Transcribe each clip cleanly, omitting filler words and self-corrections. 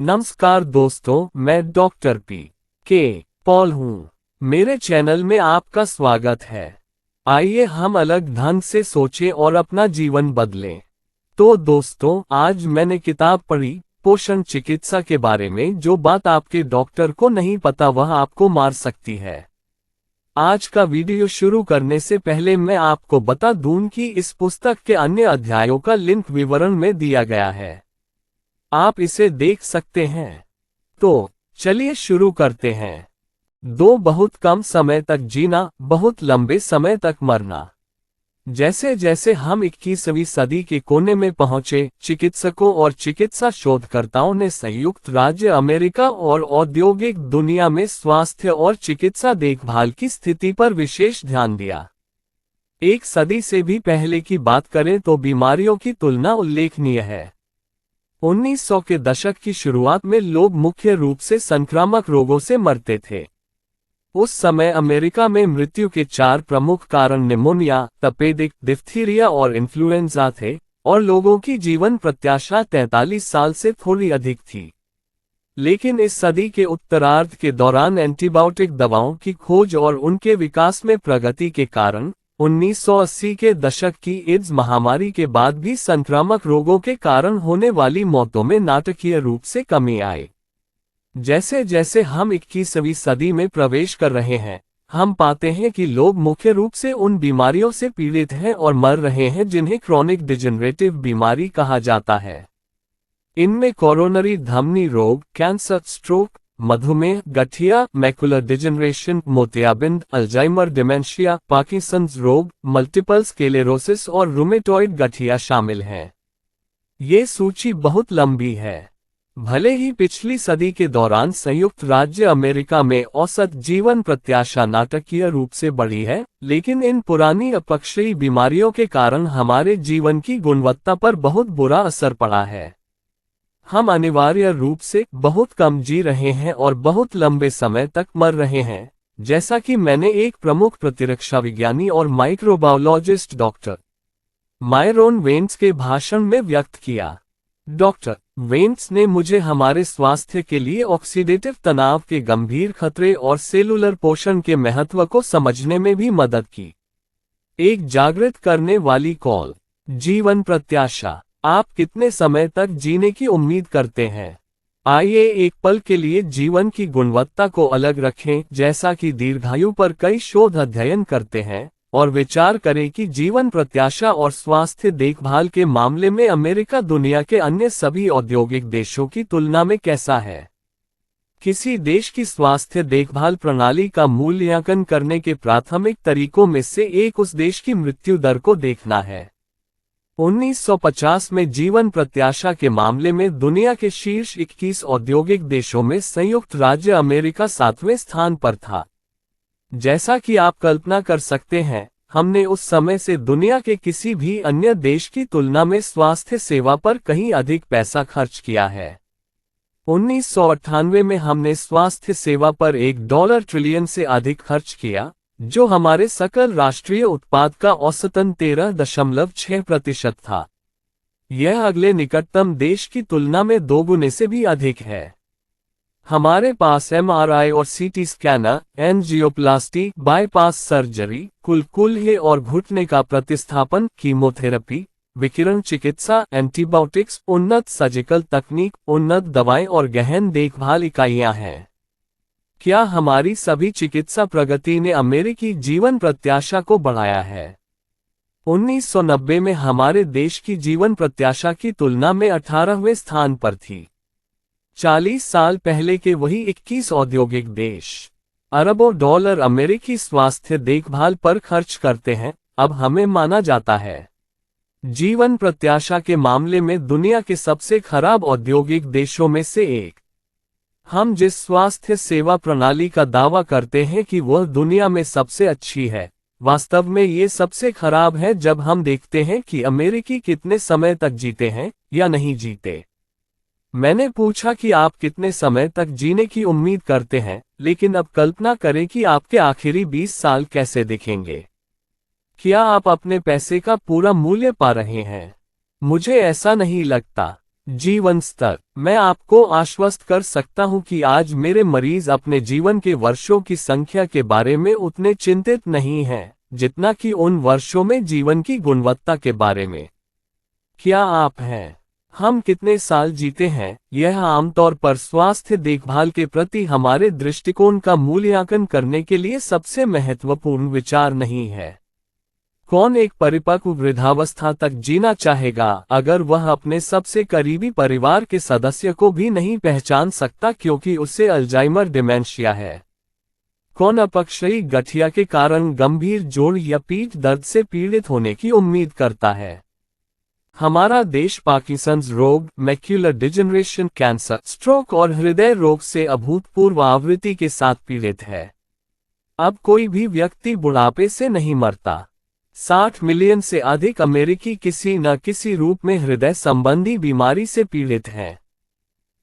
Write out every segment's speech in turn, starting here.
नमस्कार दोस्तों, मैं डॉक्टर के पॉल हूँ। मेरे चैनल में आपका स्वागत है। आइए हम अलग ढंग से सोचें और अपना जीवन बदलें। तो दोस्तों, आज मैंने किताब पढ़ी पोषण चिकित्सा के बारे में। जो बात आपके डॉक्टर को नहीं पता वह आपको मार सकती है। आज का वीडियो शुरू करने से पहले मैं आपको बता दूं कि इस पुस्तक के अन्य अध्यायों का लिंक विवरण में दिया गया है, आप इसे देख सकते हैं। तो चलिए शुरू करते हैं। बहुत कम समय तक जीना, बहुत लंबे समय तक मरना। जैसे जैसे हम 21वीं सदी के कोने में पहुंचे, चिकित्सकों और चिकित्सा शोधकर्ताओं ने संयुक्त राज्य अमेरिका और औद्योगिक दुनिया में स्वास्थ्य और चिकित्सा देखभाल की स्थिति पर विशेष ध्यान दिया। एक सदी से भी पहले की बात करें तो बीमारियों की तुलना उल्लेखनीय है। 1900 के दशक की शुरुआत में लोग मुख्य रूप से संक्रामक रोगों से मरते थे। उस समय अमेरिका में मृत्यु के 4 प्रमुख कारण निमोनिया, तपेदिक, डिप्थीरिया और इन्फ्लुएंजा थे, और लोगों की जीवन प्रत्याशा 43 साल से थोड़ी अधिक थी। लेकिन इस सदी के उत्तरार्ध के दौरान एंटीबायोटिक दवाओं की खोज और उनके विकास में प्रगति के कारण 1980 के दशक की एड्स महामारी के बाद भी संक्रामक रोगों के कारण होने वाली मौतों में नाटकीय रूप से कमी आई। जैसे जैसे हम 21वीं सदी में प्रवेश कर रहे हैं, हम पाते हैं कि लोग मुख्य रूप से उन बीमारियों से पीड़ित हैं और मर रहे हैं जिन्हें क्रोनिक डिजेनरेटिव बीमारी कहा जाता है। इनमें कोरोनरी धमनी रोग, कैंसर, स्ट्रोक, मधुमेह, गठिया, मैकुलर डिजेनरेशन, मोतियाबिंद, अल्जाइमर, डिमेंशिया, पार्किंसंस रोग, मल्टीपल स्क्लेरोसिस और रूमेटॉइड गठिया शामिल हैं। ये सूची बहुत लंबी है। भले ही पिछली सदी के दौरान संयुक्त राज्य अमेरिका में औसत जीवन प्रत्याशा नाटकीय रूप से बढ़ी है, लेकिन इन पुरानी अपक्षयी बीमारियों के कारण हमारे जीवन की गुणवत्ता पर बहुत बुरा असर पड़ा है। हम अनिवार्य रूप से बहुत कम जी रहे हैं और बहुत लंबे समय तक मर रहे हैं, जैसा कि मैंने एक प्रमुख प्रतिरक्षा विज्ञानी और माइक्रोबायोलॉजिस्ट डॉक्टर मायरोन वेन्स के भाषण में व्यक्त किया। डॉक्टर वेन्स ने मुझे हमारे स्वास्थ्य के लिए ऑक्सीडेटिव तनाव के गंभीर खतरे और सेलुलर पोषण के महत्व को समझने में भी मदद की। एक जागृत करने वाली कॉल। जीवन प्रत्याशा। आप कितने समय तक जीने की उम्मीद करते हैं? आइए एक पल के लिए जीवन की गुणवत्ता को अलग रखें, जैसा कि दीर्घायु पर कई शोध अध्ययन करते हैं, और विचार करें कि जीवन प्रत्याशा और स्वास्थ्य देखभाल के मामले में अमेरिका दुनिया के अन्य सभी औद्योगिक देशों की तुलना में कैसा है। किसी देश की स्वास्थ्य देखभाल प्रणाली का मूल्यांकन करने के प्राथमिक तरीकों में से एक उस देश की मृत्यु दर को देखना है। 1950 में जीवन प्रत्याशा के मामले में दुनिया के शीर्ष 21 औद्योगिक देशों में संयुक्त राज्य अमेरिका 7वें स्थान पर था। जैसा कि आप कल्पना कर सकते हैं, हमने उस समय से दुनिया के किसी भी अन्य देश की तुलना में स्वास्थ्य सेवा पर कहीं अधिक पैसा खर्च किया है। 1998 में हमने स्वास्थ्य सेवा पर $1 ट्रिलियन से अधिक खर्च किया, जो हमारे सकल राष्ट्रीय उत्पाद का औसतन 13.6% था। यह अगले निकटतम देश की तुलना में 2 गुने से भी अधिक है। हमारे पास MRI और CT scanner, angioplasty, bypass surgery, कुल्हे और घुटने का प्रतिस्थापन, कीमोथेरेपी, विकिरण चिकित्सा, एंटीबायोटिक्स, उन्नत सर्जिकल तकनीक, उन्नत दवाएं और गहन देखभाल इकाइयां हैं। क्या हमारी सभी चिकित्सा प्रगति ने अमेरिकी जीवन प्रत्याशा को बढ़ाया है? 1990 में हमारे देश की जीवन प्रत्याशा की तुलना में 18वें स्थान पर थी। 40 साल पहले के वही 21 औद्योगिक देश अरबों डॉलर अमेरिकी स्वास्थ्य देखभाल पर खर्च करते हैं, अब हमें माना जाता है जीवन प्रत्याशा के मामले में दुनिया के सबसे खराब औद्योगिक देशों में से एक। हम जिस स्वास्थ्य सेवा प्रणाली का दावा करते हैं कि वह दुनिया में सबसे अच्छी है, वास्तव में ये सबसे खराब है जब हम देखते हैं कि अमेरिकी कितने समय तक जीते हैं या नहीं जीते। मैंने पूछा कि आप कितने समय तक जीने की उम्मीद करते हैं, लेकिन अब कल्पना करें कि आपके आखिरी 20 साल कैसे दिखेंगे। क्या आप अपने पैसे का पूरा मूल्य पा रहे हैं? मुझे ऐसा नहीं लगता। जीवन स्तर। मैं आपको आश्वस्त कर सकता हूं कि आज मेरे मरीज अपने जीवन के वर्षों की संख्या के बारे में उतने चिंतित नहीं हैं, जितना कि उन वर्षों में जीवन की गुणवत्ता के बारे में। क्या आप हैं? हम कितने साल जीते हैं, यह आमतौर पर स्वास्थ्य देखभाल के प्रति हमारे दृष्टिकोण का मूल्यांकन करने के लिए सबसे महत्वपूर्ण विचार नहीं है। कौन एक परिपक्व वृद्धावस्था तक जीना चाहेगा अगर वह अपने सबसे करीबी परिवार के सदस्य को भी नहीं पहचान सकता क्योंकि उसे अल्जाइमर डिमेंशिया है? कौन अपक्षयी गठिया के कारण गंभीर जोड़ या पीठ दर्द से पीड़ित होने की उम्मीद करता है? हमारा देश पार्किंसंस रोग, मैक्यूलर डिजनरेशन, कैंसर, स्ट्रोक और हृदय रोग से अभूतपूर्व आवृत्ति के साथ पीड़ित है। अब कोई भी व्यक्ति बुढ़ापे से नहीं मरता। 60 मिलियन से अधिक अमेरिकी किसी न किसी रूप में हृदय संबंधी बीमारी से पीड़ित हैं।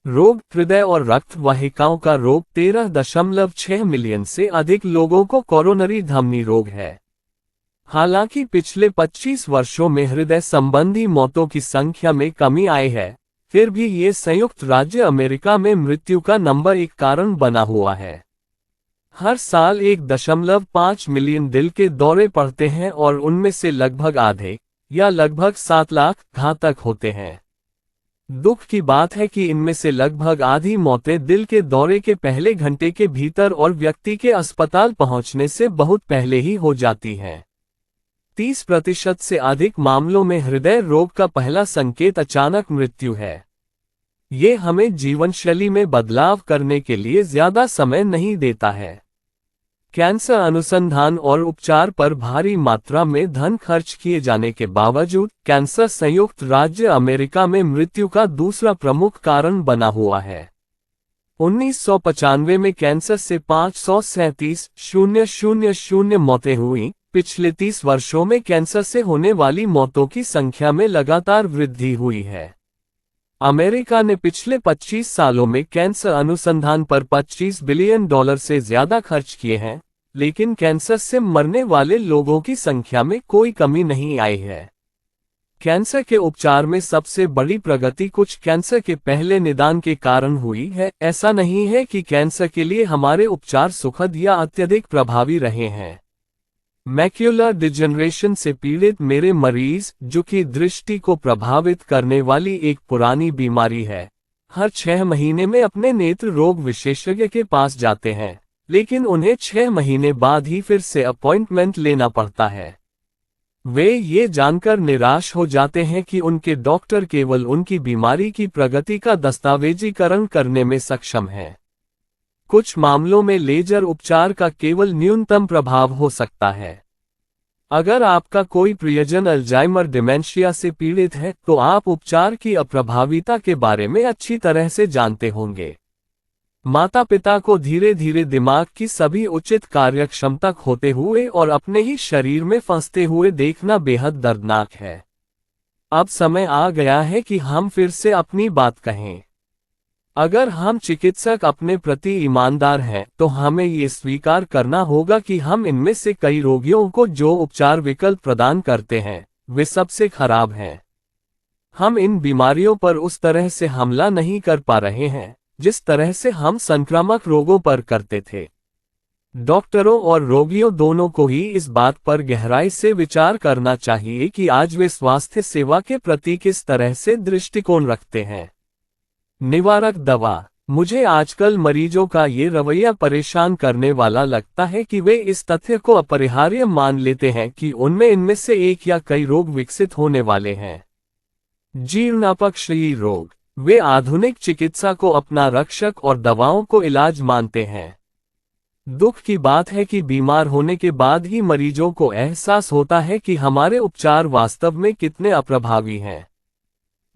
रोग, हृदय और रक्त वाहिकाओं का रोग 13.6 मिलियन से अधिक लोगों को कोरोनरी धमनी रोग है। हालांकि पिछले 25 वर्षों में हृदय संबंधी मौतों की संख्या में कमी आई है, फिर भी ये संयुक्त राज्य अमेरिका में मृत्यु का नंबर 1 कारण बना हुआ है। हर साल 1.5 मिलियन दिल के दौरे पड़ते हैं और उनमें से लगभग आधे, या लगभग 7 लाख, घातक होते हैं। दुख की बात है कि इनमें से लगभग आधी मौतें दिल के दौरे के पहले घंटे के भीतर और व्यक्ति के अस्पताल पहुंचने से बहुत पहले ही हो जाती हैं। 30% से अधिक मामलों में हृदय रोग का पहला संकेत अचानक मृत्यु है। ये हमें जीवनशैली में बदलाव करने के लिए ज्यादा समय नहीं देता है। कैंसर अनुसंधान और उपचार पर भारी मात्रा में धन खर्च किए जाने के बावजूद कैंसर संयुक्त राज्य अमेरिका में मृत्यु का दूसरा प्रमुख कारण बना हुआ है। 1995 में कैंसर से 537,000 मौतें हुई। पिछले 30 वर्षों में कैंसर से होने वाली मौतों की संख्या में लगातार वृद्धि हुई है। अमेरिका ने पिछले 25 सालों में कैंसर अनुसंधान पर $25 बिलियन से ज्यादा खर्च किए हैं, लेकिन कैंसर से मरने वाले लोगों की संख्या में कोई कमी नहीं आई है। कैंसर के उपचार में सबसे बड़ी प्रगति कुछ कैंसर के पहले निदान के कारण हुई है। ऐसा नहीं है कि कैंसर के लिए हमारे उपचार सुखद या अत्यधिक प्रभावी रहे हैं। मैक्यूलर डिजनरेशन से पीड़ित मेरे मरीज, जो कि दृष्टि को प्रभावित करने वाली एक पुरानी बीमारी है, हर 6 महीने में अपने नेत्र रोग विशेषज्ञ के पास जाते हैं, लेकिन उन्हें 6 महीने बाद ही फिर से अपॉइंटमेंट लेना पड़ता है। वे ये जानकर निराश हो जाते हैं कि उनके डॉक्टर केवल उनकी बीमारी की प्रगति का दस्तावेजीकरण करने में सक्षम हैं। कुछ मामलों में लेजर उपचार का केवल न्यूनतम प्रभाव हो सकता है। अगर आपका कोई प्रियजन अल्जाइमर डिमेंशिया से पीड़ित है, तो आप उपचार की अप्रभाविता के बारे में अच्छी तरह से जानते होंगे। माता पिता को धीरे धीरे दिमाग की सभी उचित कार्यक्षमता खोते हुए और अपने ही शरीर में फंसते हुए देखना बेहद दर्दनाक है। अब समय आ गया है कि हम फिर से अपनी बात कहें। अगर हम चिकित्सक अपने प्रति ईमानदार हैं, तो हमें ये स्वीकार करना होगा कि हम इनमें से कई रोगियों को जो उपचार विकल्प प्रदान करते हैं, वे सबसे खराब हैं। हम इन बीमारियों पर उस तरह से हमला नहीं कर पा रहे हैं जिस तरह से हम संक्रामक रोगों पर करते थे। डॉक्टरों और रोगियों दोनों को ही इस बात पर गहराई से विचार करना चाहिए कि आज वे स्वास्थ्य सेवा के प्रति किस तरह से दृष्टिकोण रखते हैं। निवारक दवा। मुझे आजकल मरीजों का ये रवैया परेशान करने वाला लगता है कि वे इस तथ्य को अपरिहार्य मान लेते हैं कि इनमें से एक या कई रोग विकसित होने वाले हैं। जीर्ण अपक्षयी रोग। वे आधुनिक चिकित्सा को अपना रक्षक और दवाओं को इलाज मानते हैं। दुख की बात है कि बीमार होने के बाद ही मरीजों को एहसास होता है कि हमारे उपचार वास्तव में कितने अप्रभावी हैं।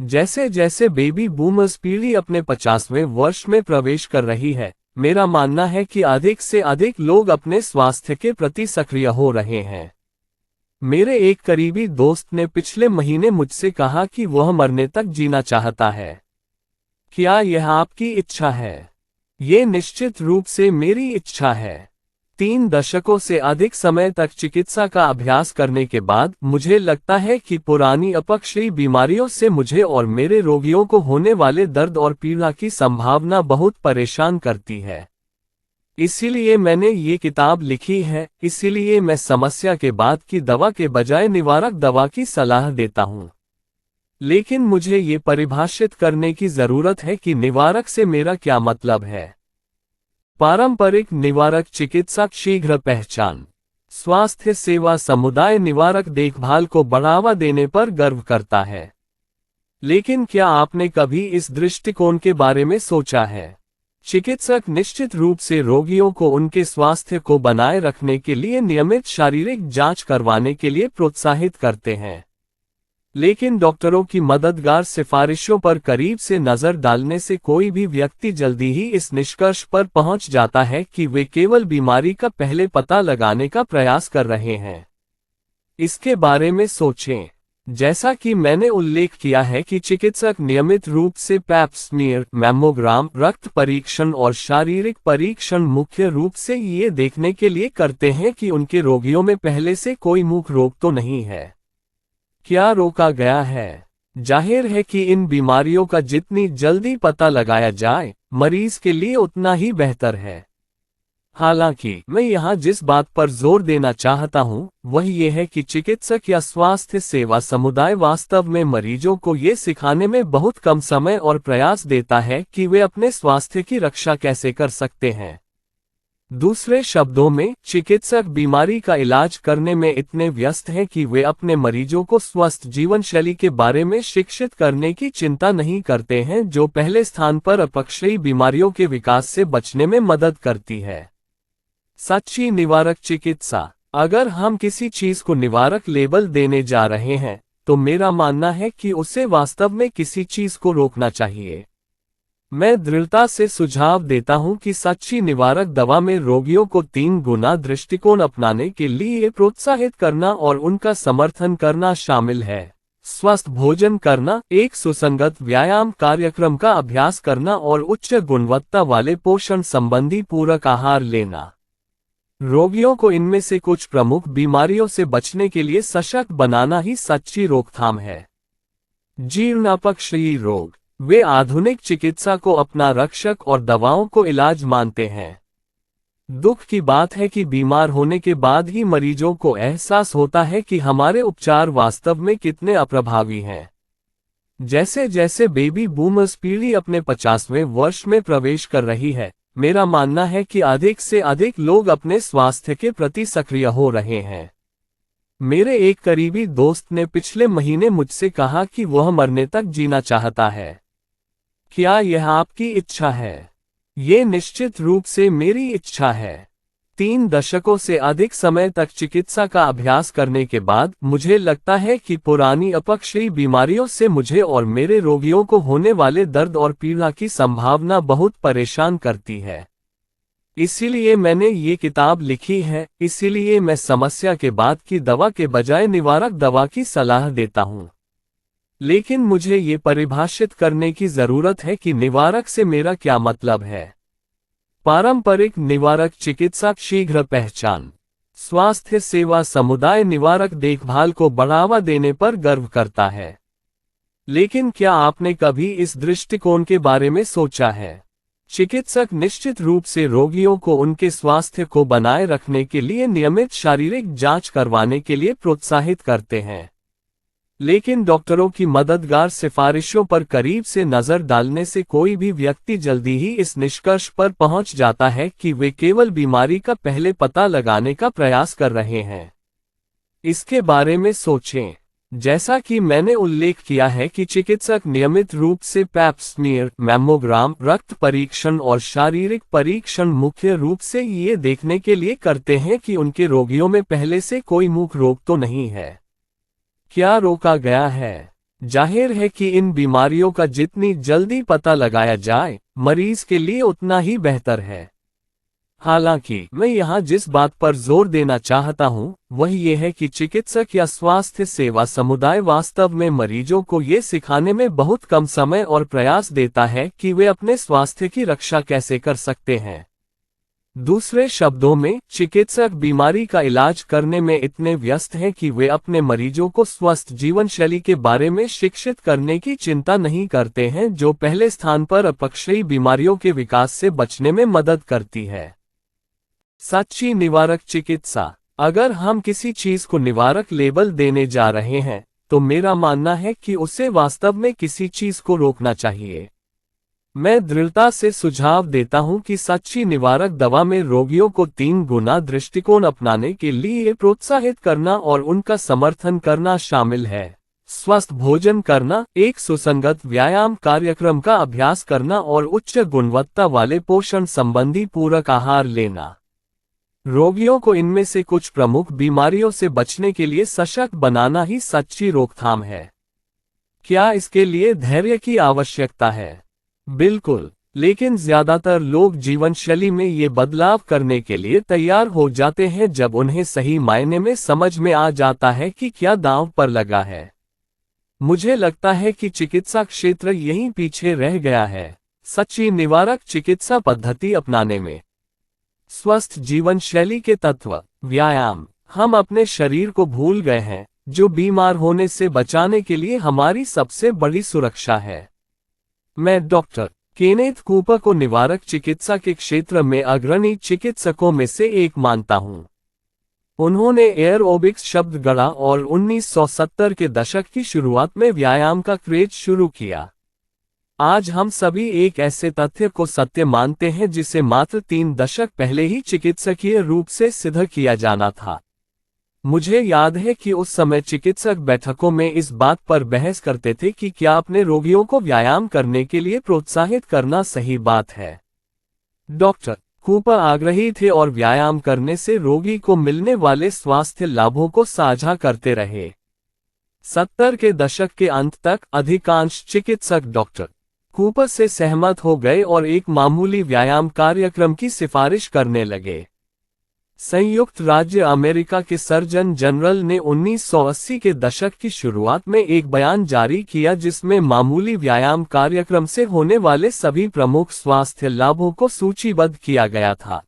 जैसे जैसे बेबी बूमर्स पीढ़ी अपने 50वें वर्ष में प्रवेश कर रही है, मेरा मानना है कि अधिक से अधिक लोग अपने स्वास्थ्य के प्रति सक्रिय हो रहे हैं। मेरे एक करीबी दोस्त ने पिछले महीने मुझसे कहा कि वह मरने तक जीना चाहता है। क्या यह आपकी इच्छा है? ये निश्चित रूप से मेरी इच्छा है। 3 दशकों से अधिक समय तक चिकित्सा का अभ्यास करने के बाद मुझे लगता है कि पुरानी अपक्षयी बीमारियों से मुझे और मेरे रोगियों को होने वाले दर्द और पीड़ा की संभावना बहुत परेशान करती है। इसीलिए मैंने ये किताब लिखी है। इसीलिए मैं समस्या के बाद की दवा के बजाय निवारक दवा की सलाह देता हूँ। लेकिन मुझे ये परिभाषित करने की जरूरत है कि निवारक से मेरा क्या मतलब है। पारंपरिक निवारक चिकित्सा शीघ्र पहचान, स्वास्थ्य सेवा समुदाय निवारक देखभाल को बढ़ावा देने पर गर्व करता है। लेकिन क्या आपने कभी इस दृष्टिकोण के बारे में सोचा है? चिकित्सक निश्चित रूप से रोगियों को उनके स्वास्थ्य को बनाए रखने के लिए नियमित शारीरिक जांच करवाने के लिए प्रोत्साहित करते हैं। लेकिन डॉक्टरों की मददगार सिफारिशों पर करीब से नजर डालने से कोई भी व्यक्ति जल्दी ही इस निष्कर्ष पर पहुंच जाता है कि वे केवल बीमारी का पहले पता लगाने का प्रयास कर रहे हैं। इसके बारे में सोचें। जैसा कि मैंने उल्लेख किया है कि चिकित्सक नियमित रूप से पैप स्मीयर, मैमोग्राम, रक्त परीक्षण और शारीरिक परीक्षण मुख्य रूप से ये देखने के लिए करते हैं कि उनके रोगियों में पहले से कोई मुख्य रोग तो नहीं है। क्या रोका गया है? जाहिर है कि इन बीमारियों का जितनी जल्दी पता लगाया जाए, मरीज के लिए उतना ही बेहतर है। हालांकि मैं यहाँ जिस बात पर जोर देना चाहता हूँ वह ये है कि चिकित्सक या स्वास्थ्य सेवा समुदाय वास्तव में मरीजों को ये सिखाने में बहुत कम समय और प्रयास देता है कि वे अपने स्वास्थ्य की रक्षा कैसे कर सकते हैं। दूसरे शब्दों में, चिकित्सक बीमारी का इलाज करने में इतने व्यस्त हैं कि वे अपने मरीजों को स्वस्थ जीवन शैली के बारे में शिक्षित करने की चिंता नहीं करते हैं, जो पहले स्थान पर अपक्षयी बीमारियों के विकास से बचने में मदद करती है। सच्ची निवारक चिकित्सा। अगर हम किसी चीज को निवारक लेबल देने जा रहे हैं, तो मेरा मानना है कि उसे वास्तव में किसी चीज को रोकना चाहिए। मैं दृढ़ता से सुझाव देता हूं कि सच्ची निवारक दवा में रोगियों को 3 गुना दृष्टिकोण अपनाने के लिए प्रोत्साहित करना और उनका समर्थन करना शामिल है। स्वस्थ भोजन करना, एक सुसंगत व्यायाम कार्यक्रम का अभ्यास करना और उच्च गुणवत्ता वाले पोषण संबंधी पूरक आहार लेना। रोगियों को इनमें से कुछ प्रमुख बीमारियों से बचने के लिए सशक्त बनाना ही सच्ची रोकथाम है। जीर्ण अपक्षयी रोग। वे आधुनिक चिकित्सा को अपना रक्षक और दवाओं को इलाज मानते हैं। दुख की बात है कि बीमार होने के बाद ही मरीजों को एहसास होता है कि हमारे उपचार वास्तव में कितने अप्रभावी हैं। जैसे जैसे बेबी बूमर्स पीढ़ी अपने 50वें वर्ष में प्रवेश कर रही है, मेरा मानना है कि अधिक से अधिक लोग अपने स्वास्थ्य के प्रति सक्रिय हो रहे हैं। मेरे एक करीबी दोस्त ने पिछले महीने मुझसे कहा कि वह मरने तक जीना चाहता है। क्या यह आपकी इच्छा है? ये निश्चित रूप से मेरी इच्छा है। 3 दशकों से अधिक समय तक चिकित्सा का अभ्यास करने के बाद मुझे लगता है कि पुरानी अपक्षयी बीमारियों से मुझे और मेरे रोगियों को होने वाले दर्द और पीड़ा की संभावना बहुत परेशान करती है। इसीलिए मैंने ये किताब लिखी है। इसीलिए मैं समस्या के बाद की दवा के बजाय निवारक दवा की सलाह देता हूँ। लेकिन मुझे ये परिभाषित करने की जरूरत है कि निवारक से मेरा क्या मतलब है। पारंपरिक निवारक चिकित्सा शीघ्र पहचान, स्वास्थ्य सेवा समुदाय निवारक देखभाल को बढ़ावा देने पर गर्व करता है। लेकिन क्या आपने कभी इस दृष्टिकोण के बारे में सोचा है? चिकित्सक निश्चित रूप से रोगियों को उनके स्वास्थ्य को बनाए रखने के लिए नियमित शारीरिक जांच करवाने के लिए प्रोत्साहित करते हैं। लेकिन डॉक्टरों की मददगार सिफारिशों पर करीब से नजर डालने से कोई भी व्यक्ति जल्दी ही इस निष्कर्ष पर पहुंच जाता है कि वे केवल बीमारी का पहले पता लगाने का प्रयास कर रहे हैं। इसके बारे में सोचें। जैसा कि मैंने उल्लेख किया है कि चिकित्सक नियमित रूप से पैप स्मीयर, मैमोग्राम, रक्त परीक्षण और शारीरिक परीक्षण मुख्य रूप से ये देखने के लिए करते हैं कि उनके रोगियों में पहले से कोई मुख्य रोग तो नहीं है। क्या रोका गया है? जाहिर है कि इन बीमारियों का जितनी जल्दी पता लगाया जाए, मरीज के लिए उतना ही बेहतर है। हालांकि मैं यहाँ जिस बात पर जोर देना चाहता हूँ वह ये है कि चिकित्सक या स्वास्थ्य सेवा समुदाय वास्तव में मरीजों को ये सिखाने में बहुत कम समय और प्रयास देता है कि वे अपने स्वास्थ्य की रक्षा कैसे कर सकते हैं। दूसरे शब्दों में, चिकित्सक बीमारी का इलाज करने में इतने व्यस्त हैं कि वे अपने मरीजों को स्वस्थ जीवन शैली के बारे में शिक्षित करने की चिंता नहीं करते हैं, जो पहले स्थान पर अपक्षयी बीमारियों के विकास से बचने में मदद करती है। सच्ची निवारक चिकित्सा। अगर हम किसी चीज को निवारक लेबल देने जा रहे हैं, तो मेरा मानना है कि उसे वास्तव में किसी चीज को रोकना चाहिए। मैं दृढ़ता से सुझाव देता हूं कि सच्ची निवारक दवा में रोगियों को 3 गुना दृष्टिकोण अपनाने के लिए प्रोत्साहित करना और उनका समर्थन करना शामिल है। स्वस्थ भोजन करना, एक सुसंगत व्यायाम कार्यक्रम का अभ्यास करना और उच्च गुणवत्ता वाले पोषण संबंधी पूरक आहार लेना। रोगियों को इनमें से कुछ प्रमुख बीमारियों से बचने के लिए सशक्त बनाना ही सच्ची रोकथाम है। क्या इसके लिए धैर्य की आवश्यकता है? बिल्कुल, लेकिन ज्यादातर लोग जीवन शैली में ये बदलाव करने के लिए तैयार हो जाते हैं जब उन्हें सही मायने में समझ में आ जाता है कि क्या दांव पर लगा है। मुझे लगता है कि चिकित्सा क्षेत्र यहीं पीछे रह गया है, सच्ची निवारक चिकित्सा पद्धति अपनाने में। स्वस्थ जीवन शैली के तत्व। व्यायाम। हम अपने शरीर को भूल गए हैं, जो बीमार होने से बचाने के लिए हमारी सबसे बड़ी सुरक्षा है। मैं डॉक्टर केनेथ कूपर को निवारक चिकित्सा के क्षेत्र में अग्रणी चिकित्सकों में से एक मानता हूं। उन्होंने एयरोबिक्स शब्द गढ़ा और 1970 के दशक की शुरुआत में व्यायाम का क्रेज शुरू किया। आज हम सभी एक ऐसे तथ्य को सत्य मानते हैं जिसे मात्र 3 दशक पहले ही चिकित्सकीय रूप से सिद्ध किया जाना था। मुझे याद है कि उस समय चिकित्सक बैठकों में इस बात पर बहस करते थे कि क्या अपने रोगियों को व्यायाम करने के लिए प्रोत्साहित करना सही बात है। डॉक्टर कूपर आग्रही थे और व्यायाम करने से रोगी को मिलने वाले स्वास्थ्य लाभों को साझा करते रहे। 70 के दशक के अंत तक अधिकांश चिकित्सक डॉक्टर कूपर से सहमत हो गए और एक मामूली व्यायाम कार्यक्रम की सिफारिश करने लगे। संयुक्त राज्य अमेरिका के सर्जन जनरल ने 1980 के दशक की शुरुआत में एक बयान जारी किया जिसमें मामूली व्यायाम कार्यक्रम से होने वाले सभी प्रमुख स्वास्थ्य लाभों को सूचीबद्ध किया गया था।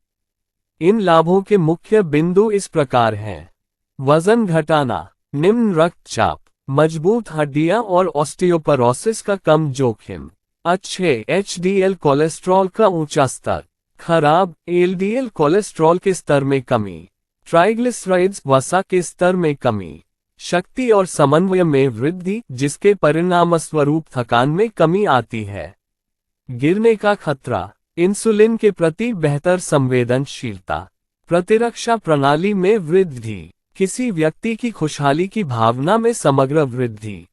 इन लाभों के मुख्य बिंदु इस प्रकार हैं: वजन घटाना, निम्न रक्तचाप, मजबूत हड्डियां और ऑस्टियोपोरोसिस का कम जोखिम, अच्छे एचडीएल कोलेस्ट्रॉल का ऊंचा स्तर, खराब एलडीएल कोलेस्ट्रॉल के स्तर में कमी, ट्राइग्लिसराइड्स वसा के स्तर में कमी, शक्ति और समन्वय में वृद्धि जिसके परिणामस्वरूप थकान में कमी आती है, गिरने का खतरा, इंसुलिन के प्रति बेहतर संवेदनशीलता, प्रतिरक्षा प्रणाली में वृद्धि, किसी व्यक्ति की खुशहाली की भावना में समग्र वृद्धि।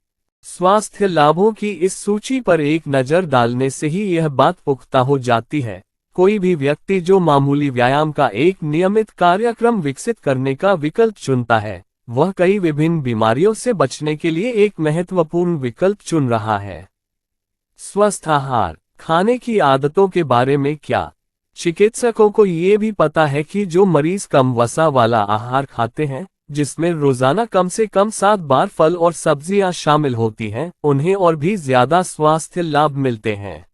स्वास्थ्य लाभों की इस सूची पर एक नज़र डालने से ही यह बात पुख्ता हो जाती है। कोई भी व्यक्ति जो मामूली व्यायाम का एक नियमित कार्यक्रम विकसित करने का विकल्प चुनता है, वह कई विभिन्न बीमारियों से बचने के लिए एक महत्वपूर्ण विकल्प चुन रहा है। स्वस्थ आहार। खाने की आदतों के बारे में क्या? चिकित्सकों को ये भी पता है कि जो मरीज कम वसा वाला आहार खाते हैं, जिसमें रोजाना कम से कम 7 बार फल और सब्जियां शामिल होती हैं, उन्हें और भी ज्यादा स्वास्थ्य लाभ मिलते हैं।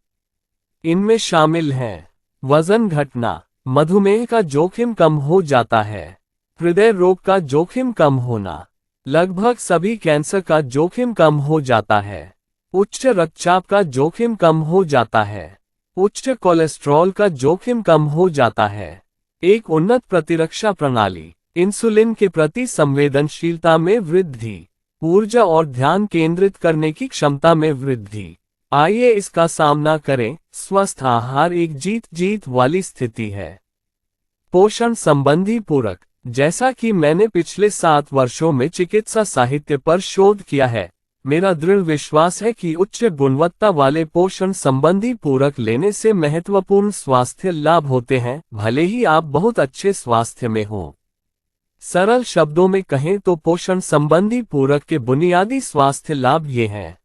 इनमें शामिल हैं वजन घटना, मधुमेह का जोखिम कम हो जाता है, हृदय रोग का जोखिम कम होना, लगभग सभी कैंसर का जोखिम कम हो जाता है, उच्च रक्तचाप का जोखिम कम हो जाता है, उच्च कोलेस्ट्रॉल का जोखिम कम हो जाता है, एक उन्नत प्रतिरक्षा प्रणाली, इंसुलिन के प्रति संवेदनशीलता में वृद्धि, ऊर्जा और ध्यान केंद्रित करने की क्षमता में वृद्धि। आइए इसका सामना करें। स्वस्थ आहार एक जीत-जीत वाली स्थिति है। पोषण संबंधी पूरक। जैसा कि मैंने पिछले 7 वर्षों में चिकित्सा साहित्य पर शोध किया है, मेरा दृढ़ विश्वास है कि उच्च गुणवत्ता वाले पोषण संबंधी पूरक लेने से महत्वपूर्ण स्वास्थ्य लाभ होते हैं, भले ही आप बहुत अच्छे स्वास्थ्य में हों। सरल शब्दों में कहें तो पोषण संबंधी पूरक के बुनियादी स्वास्थ्य लाभ ये हैं: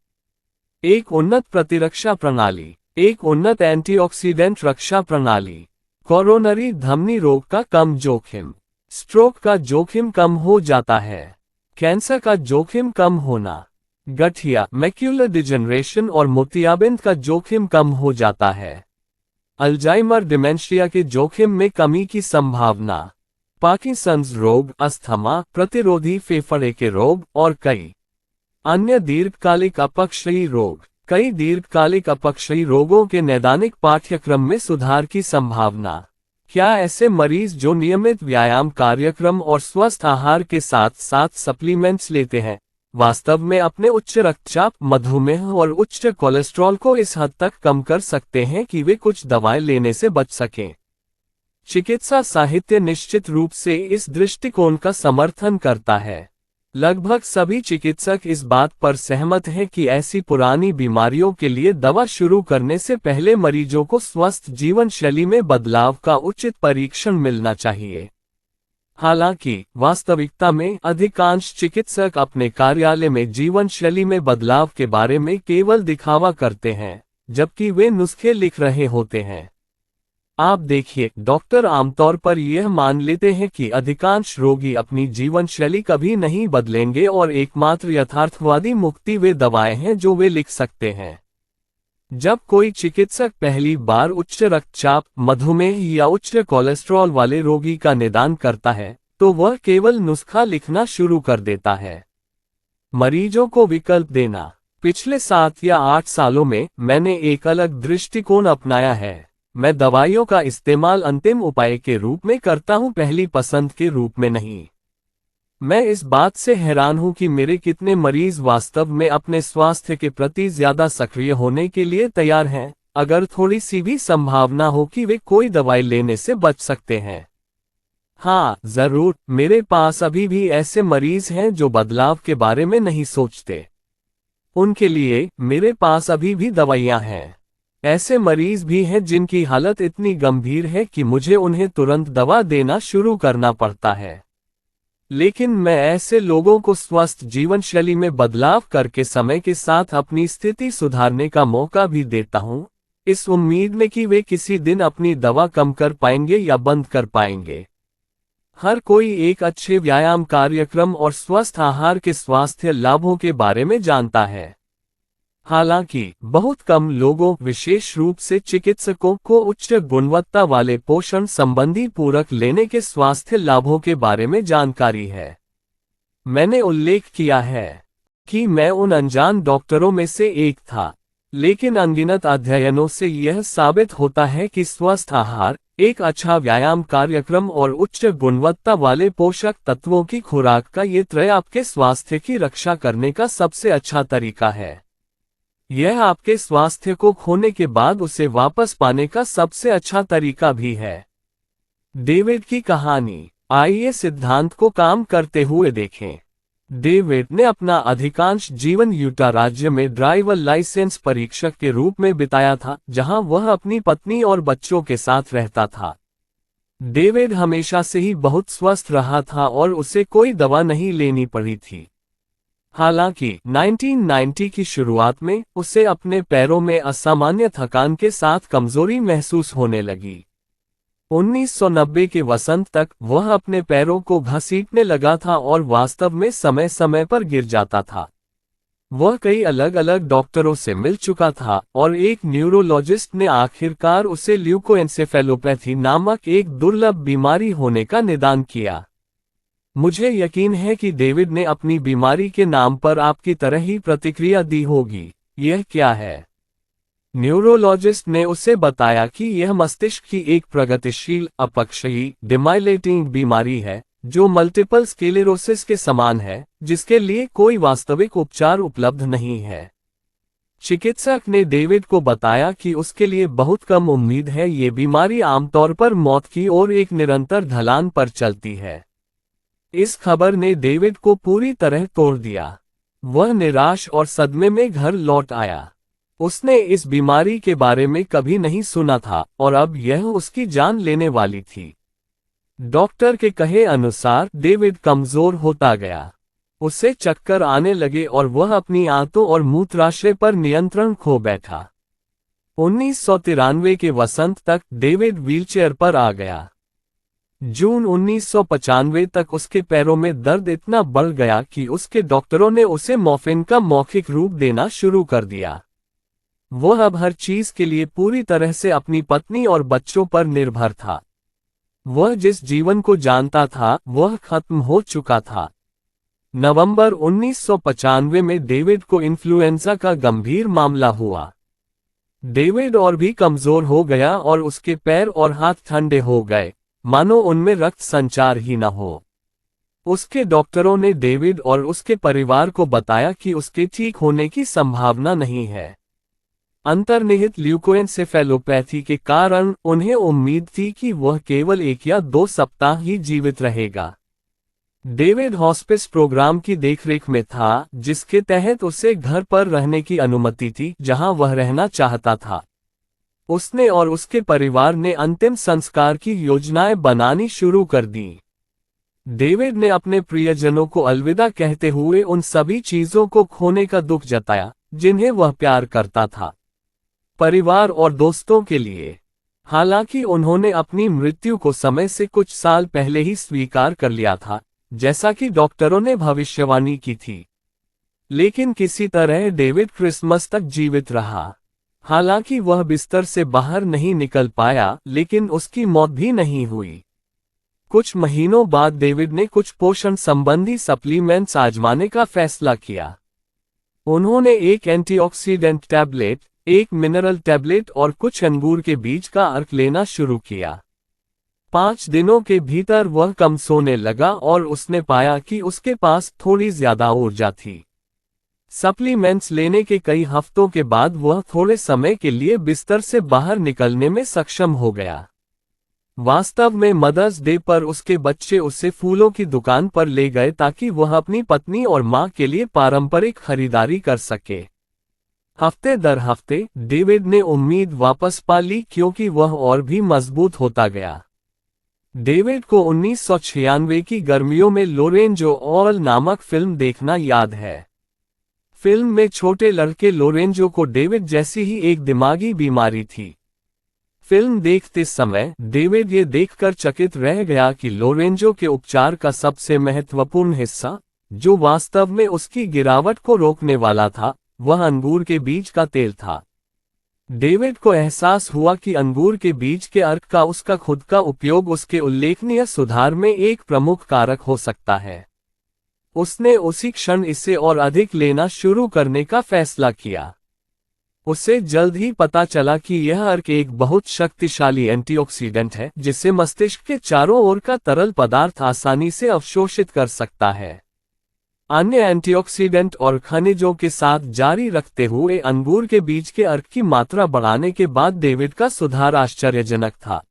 एक उन्नत प्रतिरक्षा प्रणाली, एक उन्नत एंटीऑक्सीडेंट रक्षा प्रणाली, कोरोनरी धमनी रोग का कम जोखिम, स्ट्रोक का जोखिम कम हो जाता है, कैंसर का जोखिम कम होना, गठिया मैक्यूलर डिजनरेशन और मोतियाबिंद का जोखिम कम हो जाता है, अल्जाइमर डिमेंशिया के जोखिम में कमी की संभावना, पार्किंसंस रोग, अस्थमा, प्रतिरोधी फेफड़े के रोग और कई अन्य दीर्घकालिक अपक्षयी रोग। कई दीर्घकालिक अपक्षयी रोगों के नैदानिक पाठ्यक्रम में सुधार की संभावना। क्या ऐसे मरीज जो नियमित व्यायाम कार्यक्रम और स्वस्थ आहार के साथ साथ सप्लीमेंट्स लेते हैं, वास्तव में अपने उच्च रक्तचाप, मधुमेह और उच्च कोलेस्ट्रॉल को इस हद तक कम कर सकते हैं कि वे कुछ दवाएं लेने से बच सकें? चिकित्सा साहित्य निश्चित रूप से इस दृष्टिकोण का समर्थन करता है। लगभग सभी चिकित्सक इस बात पर सहमत हैं कि ऐसी पुरानी बीमारियों के लिए दवा शुरू करने से पहले मरीजों को स्वस्थ जीवन शैली में बदलाव का उचित परीक्षण मिलना चाहिए। हालांकि वास्तविकता में अधिकांश चिकित्सक अपने कार्यालय में जीवन शैली में बदलाव के बारे में केवल दिखावा करते हैं, जबकि वे नुस्खे लिख रहे होते हैं। आप देखिए, डॉक्टर आमतौर पर यह मान लेते हैं कि अधिकांश रोगी अपनी जीवन शैली कभी नहीं बदलेंगे और एकमात्र यथार्थवादी मुक्ति वे दवाएं हैं जो वे लिख सकते हैं। जब कोई चिकित्सक पहली बार उच्च रक्तचाप, मधुमेह या उच्च कोलेस्ट्रॉल वाले रोगी का निदान करता है, तो वह केवल नुस्खा लिखना शुरू कर देता है। मरीजों को विकल्प देना। पिछले 7 या 8 सालों में मैंने एक अलग दृष्टिकोण अपनाया है। मैं दवाइयों का इस्तेमाल अंतिम उपाय के रूप में करता हूं, पहली पसंद के रूप में नहीं। मैं इस बात से हैरान हूं कि मेरे कितने मरीज वास्तव में अपने स्वास्थ्य के प्रति ज्यादा सक्रिय होने के लिए तैयार हैं, अगर थोड़ी सी भी संभावना हो कि वे कोई दवाई लेने से बच सकते हैं। हाँ, जरूर, मेरे पास अभी भी ऐसे मरीज हैं जो बदलाव के बारे में नहीं सोचते। उनके लिए मेरे पास अभी भी दवाइयां हैं। ऐसे मरीज भी हैं जिनकी हालत इतनी गंभीर है कि मुझे उन्हें तुरंत दवा देना शुरू करना पड़ता है। लेकिन मैं ऐसे लोगों को स्वस्थ जीवन शैली में बदलाव करके समय के साथ अपनी स्थिति सुधारने का मौका भी देता हूं, इस उम्मीद में कि वे किसी दिन अपनी दवा कम कर पाएंगे या बंद कर पाएंगे। हर कोई एक अच्छे व्यायाम कार्यक्रम और स्वस्थ आहार के स्वास्थ्य लाभों के बारे में जानता है। हालांकि बहुत कम लोगों, विशेष रूप से चिकित्सकों को उच्च गुणवत्ता वाले पोषण संबंधी पूरक लेने के स्वास्थ्य लाभों के बारे में जानकारी है। मैंने उल्लेख किया है कि मैं उन अनजान डॉक्टरों में से एक था, लेकिन अनगिनत अध्ययनों से यह साबित होता है कि स्वस्थ आहार, एक अच्छा व्यायाम कार्यक्रम और उच्च गुणवत्ता वाले पोषक तत्वों की खुराक का ये त्रय आपके स्वास्थ्य की रक्षा करने का सबसे अच्छा तरीका है। यह आपके स्वास्थ्य को खोने के बाद उसे वापस पाने का सबसे अच्छा तरीका भी है। डेविड की कहानी। आइए सिद्धांत को काम करते हुए देखें। डेविड ने अपना अधिकांश जीवन यूटा राज्य में ड्राइवर लाइसेंस परीक्षक के रूप में बिताया था, जहां वह अपनी पत्नी और बच्चों के साथ रहता था। डेविड हमेशा से ही बहुत स्वस्थ रहा था और उसे कोई दवा नहीं लेनी पड़ी थी। हालांकि 1990 की शुरुआत में उसे अपने पैरों में असामान्य थकान के साथ कमजोरी महसूस होने लगी। 1990 के वसंत तक वह अपने पैरों को घसीटने लगा था और वास्तव में समय समय पर गिर जाता था। वह कई अलग अलग डॉक्टरों से मिल चुका था और एक न्यूरोलॉजिस्ट ने आखिरकार उसे ल्यूकोएन्सेफेलोपैथी नामक एक दुर्लभ बीमारी होने का निदान किया। मुझे यकीन है कि डेविड ने अपनी बीमारी के नाम पर आपकी तरह ही प्रतिक्रिया दी होगी। यह क्या है? न्यूरोलॉजिस्ट ने उसे बताया कि यह मस्तिष्क की एक प्रगतिशील, अपक्षयी, डिमाइलेटिंग बीमारी है, जो मल्टीपल स्क्लेरोसिस के समान है, जिसके लिए कोई वास्तविक उपचार उपलब्ध नहीं है। चिकित्सक ने डेविड को बताया कि उसके लिए बहुत कम उम्मीद है। ये बीमारी आमतौर पर मौत की ओर एक निरंतर ढलान पर चलती है। इस खबर ने डेविड को पूरी तरह तोड़ दिया। वह निराश और सदमे में घर लौट आया। उसने इस बीमारी के बारे में कभी नहीं सुना था और अब यह उसकी जान लेने वाली थी। डॉक्टर के कहे अनुसार डेविड कमजोर होता गया। उसे चक्कर आने लगे और वह अपनी आंतों और मूत्राशय पर नियंत्रण खो बैठा। 1993 के वसंत तक डेविड व्हीलचेयर पर आ गया। जून 1995 तक उसके पैरों में दर्द इतना बढ़ गया कि उसके डॉक्टरों ने उसे मॉर्फिन का मौखिक रूप देना शुरू कर दिया। वह अब हर चीज के लिए पूरी तरह से अपनी पत्नी और बच्चों पर निर्भर था। वह जिस जीवन को जानता था वह खत्म हो चुका था। नवंबर 1995 में डेविड को इन्फ्लुएंजा का गंभीर मामला हुआ। डेविड और भी कमजोर हो गया और उसके पैर और हाथ ठंडे हो गए, मानो उनमें रक्त संचार ही न हो। उसके डॉक्टरों ने डेविड और उसके परिवार को बताया कि उसके ठीक होने की संभावना नहीं है। अंतर्निहित ल्यूकोएन्सेफेलोपैथी के कारण उन्हें उम्मीद थी कि वह केवल 1 या 2 सप्ताह ही जीवित रहेगा। डेविड हॉस्पिस प्रोग्राम की देखरेख में था, जिसके तहत उसे घर पर रहने की अनुमति थी जहां वह रहना चाहता था। उसने और उसके परिवार ने अंतिम संस्कार की योजनाएं बनानी शुरू कर दी। डेविड ने अपने प्रियजनों को अलविदा कहते हुए उन सभी चीजों को खोने का दुख जताया जिन्हें वह प्यार करता था, परिवार और दोस्तों के लिए। हालांकि उन्होंने अपनी मृत्यु को समय से कुछ साल पहले ही स्वीकार कर लिया था, जैसा कि डॉक्टरों ने भविष्यवाणी की थी। लेकिन किसी तरह डेविड क्रिसमस तक जीवित रहा। हालांकि वह बिस्तर से बाहर नहीं निकल पाया, लेकिन उसकी मौत भी नहीं हुई। कुछ महीनों बाद डेविड ने कुछ पोषण संबंधी सप्लीमेंट्स आजमाने का फैसला किया। उन्होंने एक एंटीऑक्सीडेंट टैबलेट, एक मिनरल टैबलेट और कुछ अंगूर के बीज का अर्क लेना शुरू किया। 5 दिनों के भीतर वह कम सोने लगा और उसने पाया कि उसके पास थोड़ी ज्यादा ऊर्जा थी। सप्लीमेंट्स लेने के कई हफ्तों के बाद वह थोड़े समय के लिए बिस्तर से बाहर निकलने में सक्षम हो गया। वास्तव में मदर्स डे पर उसके बच्चे उसे फूलों की दुकान पर ले गए ताकि वह अपनी पत्नी और मां के लिए पारंपरिक खरीदारी कर सके। हफ्ते दर हफ्ते डेविड ने उम्मीद वापस पा ली क्योंकि वह और भी मजबूत होता गया। डेविड को 1996 की गर्मियों में लोरेंजो ऑल नामक फिल्म देखना याद है। फिल्म में छोटे लड़के लोरेंजो को डेविड जैसी ही एक दिमागी बीमारी थी। फिल्म देखते समय डेविड ये देखकर चकित रह गया कि लोरेंजो के उपचार का सबसे महत्वपूर्ण हिस्सा, जो वास्तव में उसकी गिरावट को रोकने वाला था, वह अंगूर के बीज का तेल था। डेविड को एहसास हुआ कि अंगूर के बीज के अर्क का उसका खुद का उपयोग उसके उल्लेखनीय सुधार में एक प्रमुख कारक हो सकता है। उसने उसी क्षण इसे और अधिक लेना शुरू करने का फैसला किया। उसे जल्द ही पता चला कि यह अर्क एक बहुत शक्तिशाली एंटीऑक्सीडेंट है जिसे मस्तिष्क के चारों ओर का तरल पदार्थ आसानी से अवशोषित कर सकता है। अन्य एंटीऑक्सीडेंट और खनिजों के साथ जारी रखते हुए अंगूर के बीज के अर्क की मात्रा बढ़ाने के बाद डेविड का सुधार आश्चर्यजनक था।